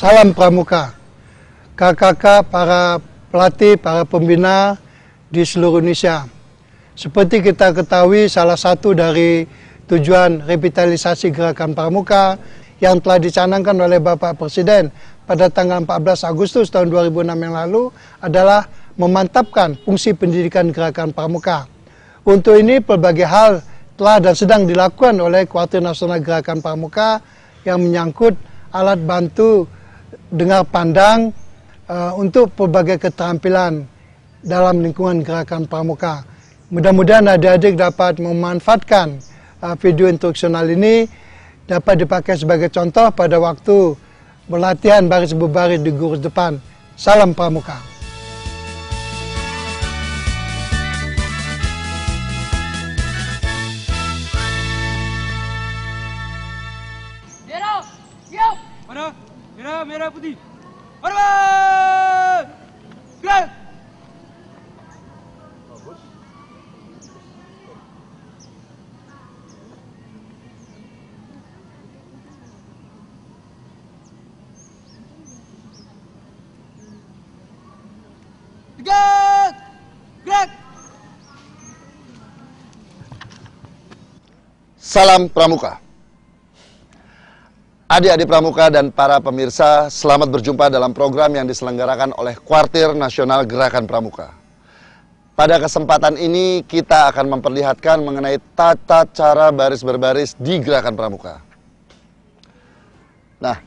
Salam Pramuka, kakak-kakak, para pelatih, para pembina di seluruh Indonesia. Seperti kita ketahui, salah satu dari tujuan revitalisasi Gerakan Pramuka yang telah dicanangkan oleh Bapak Presiden pada tanggal 14 Agustus tahun 2006 yang lalu adalah memantapkan fungsi pendidikan Gerakan Pramuka. Untuk ini, berbagai hal telah dan sedang dilakukan oleh Kuartir Nasional Gerakan Pramuka yang menyangkut alat bantu dengar pandang untuk berbagai keterampilan dalam lingkungan Gerakan Pramuka. Mudah-mudahan adik-adik dapat memanfaatkan video instruksional ini dapat dipakai sebagai contoh pada waktu berlatihan baris berbaris di gurus depan. Salam Pramuka. Mana? Merah, merah, putih. Marwan! Gerak! Bagus. Gerak! Gerak! Salam Pramuka. Adik-adik Pramuka dan para pemirsa, selamat berjumpa dalam program yang diselenggarakan oleh Kuartir Nasional Gerakan Pramuka. Pada kesempatan ini kita akan memperlihatkan mengenai tata cara baris berbaris di Gerakan Pramuka. Nah,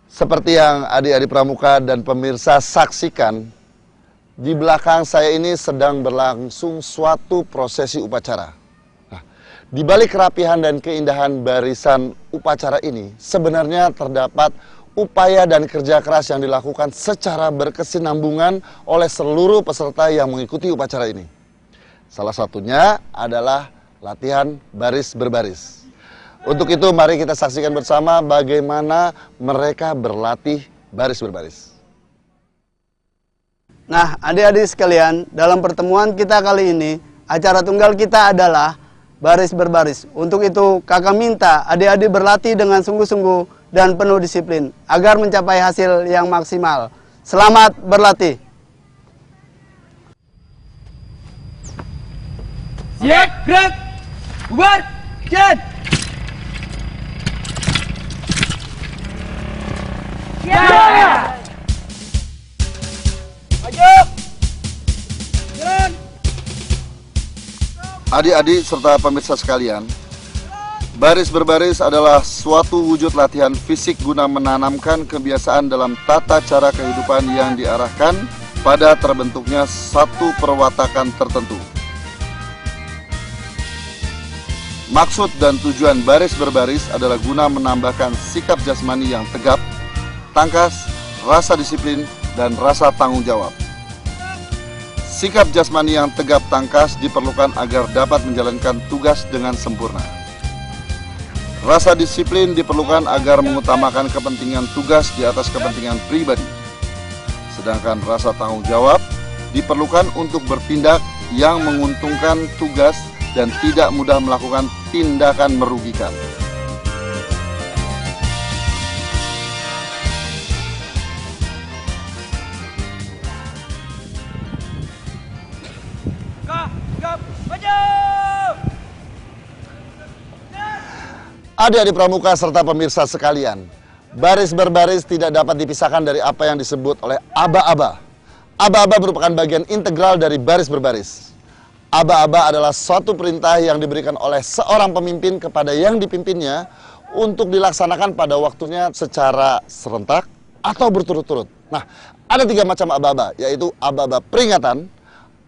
seperti yang adik-adik Pramuka dan pemirsa saksikan, di belakang saya ini sedang berlangsung suatu prosesi upacara. Di balik kerapihan dan keindahan barisan upacara ini, sebenarnya terdapat upaya dan kerja keras yang dilakukan secara berkesinambungan oleh seluruh peserta yang mengikuti upacara ini. Salah satunya adalah latihan baris berbaris. Untuk itu, mari kita saksikan bersama bagaimana mereka berlatih baris berbaris. Nah, adik-adik sekalian, dalam pertemuan kita kali ini, acara tunggal kita adalah baris berbaris. Untuk itu, kakak minta adik-adik berlatih dengan sungguh-sungguh dan penuh disiplin agar mencapai hasil yang maksimal. Selamat berlatih. Siap, gerak! Bubar! Jalan! Siap! Maju! Jalan! Adik-adik serta pemirsa sekalian, baris berbaris adalah suatu wujud latihan fisik guna menanamkan kebiasaan dalam tata cara kehidupan yang diarahkan pada terbentuknya satu perwatakan tertentu. Maksud dan tujuan baris berbaris adalah guna menambahkan sikap jasmani yang tegap, tangkas, rasa disiplin, dan rasa tanggung jawab. Sikap jasmani yang tegap tangkas diperlukan agar dapat menjalankan tugas dengan sempurna. Rasa disiplin diperlukan agar mengutamakan kepentingan tugas di atas kepentingan pribadi. Sedangkan rasa tanggung jawab diperlukan untuk bertindak yang menguntungkan tugas dan tidak mudah melakukan tindakan merugikan. Adik-adik Pramuka serta pemirsa sekalian, baris berbaris tidak dapat dipisahkan dari apa yang disebut oleh aba-aba. Aba-aba merupakan bagian integral dari baris berbaris. Aba-aba adalah suatu perintah yang diberikan oleh seorang pemimpin kepada yang dipimpinnya untuk dilaksanakan pada waktunya secara serentak atau berturut-turut. Nah, ada 3 macam aba-aba, yaitu aba-aba peringatan,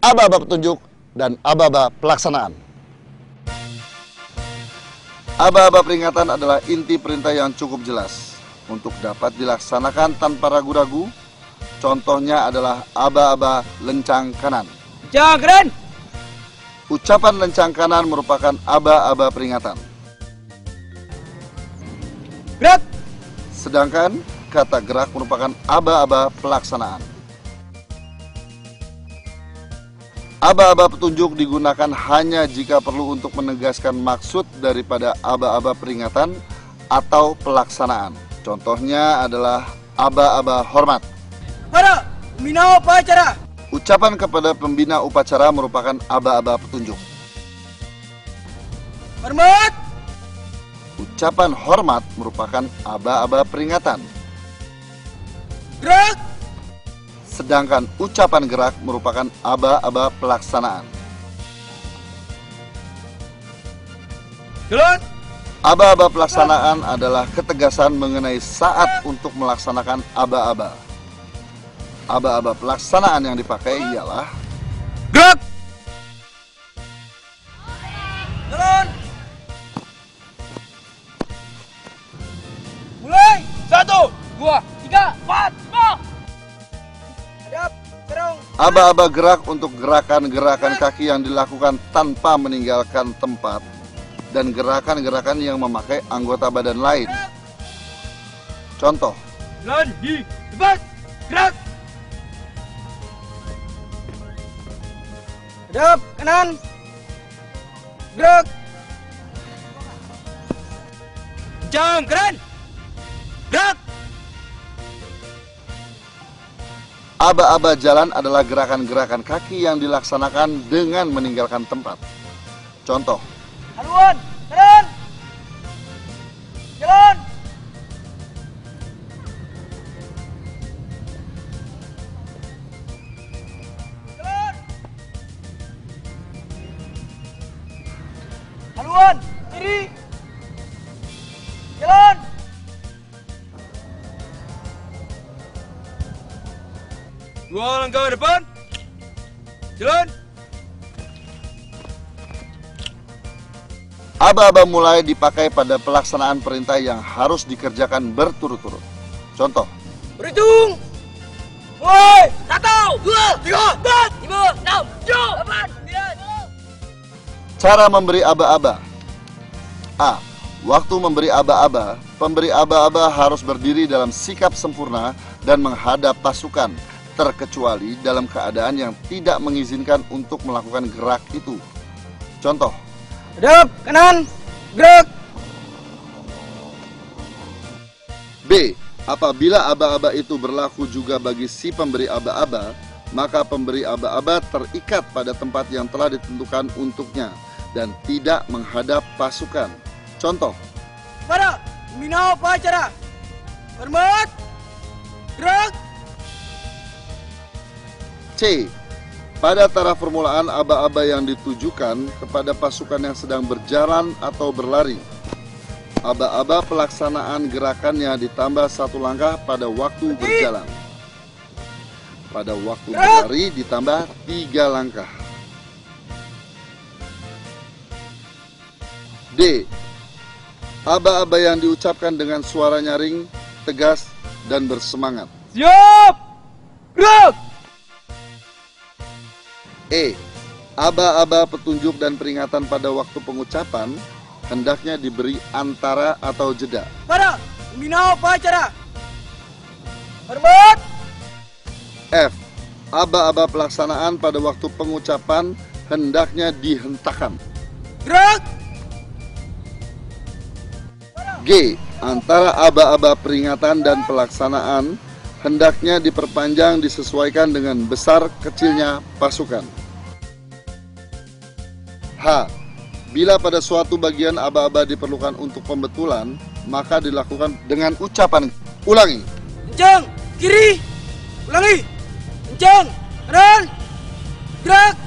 aba-aba petunjuk, dan aba-aba pelaksanaan. Aba-aba peringatan adalah inti perintah yang cukup jelas untuk dapat dilaksanakan tanpa ragu-ragu. Contohnya adalah aba-aba lencang kanan. Lencang kanan! Ucapan lencang kanan merupakan aba-aba peringatan. Gerak! Sedangkan kata gerak merupakan aba-aba pelaksanaan. Aba-aba petunjuk digunakan hanya jika perlu untuk menegaskan maksud daripada aba-aba peringatan atau pelaksanaan. Contohnya adalah aba-aba hormat. Para pembina upacara. Ucapan kepada pembina upacara merupakan aba-aba petunjuk. Hormat. Ucapan hormat merupakan aba-aba peringatan. Gerak. Sedangkan ucapan gerak merupakan aba-aba pelaksanaan. Jalan. Aba-aba pelaksanaan adalah ketegasan mengenai saat untuk melaksanakan aba-aba. Aba-aba pelaksanaan yang dipakai ialah Gerak. Jalan. Mulai. 1, 2, 3, 4, 5. Hadap, serong. aba-aba gerak untuk gerakan-gerakan kaki yang dilakukan tanpa meninggalkan tempat dan gerakan-gerakan yang memakai anggota badan lain. Contoh, Jalan di depan. Gerak. Hadap kanan. Gerak. Kencang keren. Gerak. aba-aba jalan adalah gerakan-gerakan kaki yang dilaksanakan dengan meninggalkan tempat. Contoh, Haluan kanan. Jalan. Jalan. Haluan kiri. Jalan. Dua langkah ke depan. Jalan. aba-aba mulai dipakai pada pelaksanaan perintah yang harus dikerjakan berturut-turut. Contoh, Berhitung. Mulai. 1, 2, 3, 4, 5, 6, 7, 8, 9. cara memberi aba-aba. A. Waktu memberi aba-aba, pemberi aba-aba harus berdiri dalam sikap sempurna dan menghadap pasukan, terkecuali dalam keadaan yang tidak mengizinkan untuk melakukan gerak itu. Contoh, Hadap kanan. Gerak. B. Apabila aba-aba itu berlaku juga bagi si pemberi aba-aba, maka pemberi aba-aba terikat pada tempat yang telah ditentukan untuknya dan tidak menghadap pasukan. Contoh, Para pembina upacara. Hormat. Gerak. C. Pada taraf permulaan aba-aba yang ditujukan kepada pasukan yang sedang berjalan atau berlari. Aba-aba pelaksanaan gerakannya ditambah 1 langkah pada waktu berjalan. Pada waktu berlari ditambah 3 langkah. D. Aba-aba yang diucapkan dengan suara nyaring, tegas, dan bersemangat. Siap. Gerak. E. Aba-aba petunjuk dan peringatan pada waktu pengucapan hendaknya diberi antara atau jeda. Para pembina upacara. Hormat. F. Aba-aba pelaksanaan pada waktu pengucapan hendaknya dihentakkan. Gerak. G. Antara aba-aba peringatan dan pelaksanaan hendaknya diperpanjang disesuaikan dengan besar kecilnya pasukan. H. Bila pada suatu bagian aba-aba diperlukan untuk pembetulan, maka dilakukan dengan ucapan. Ulangi. Kencang kiri. Ulangi. Kencang kanan. Gerak.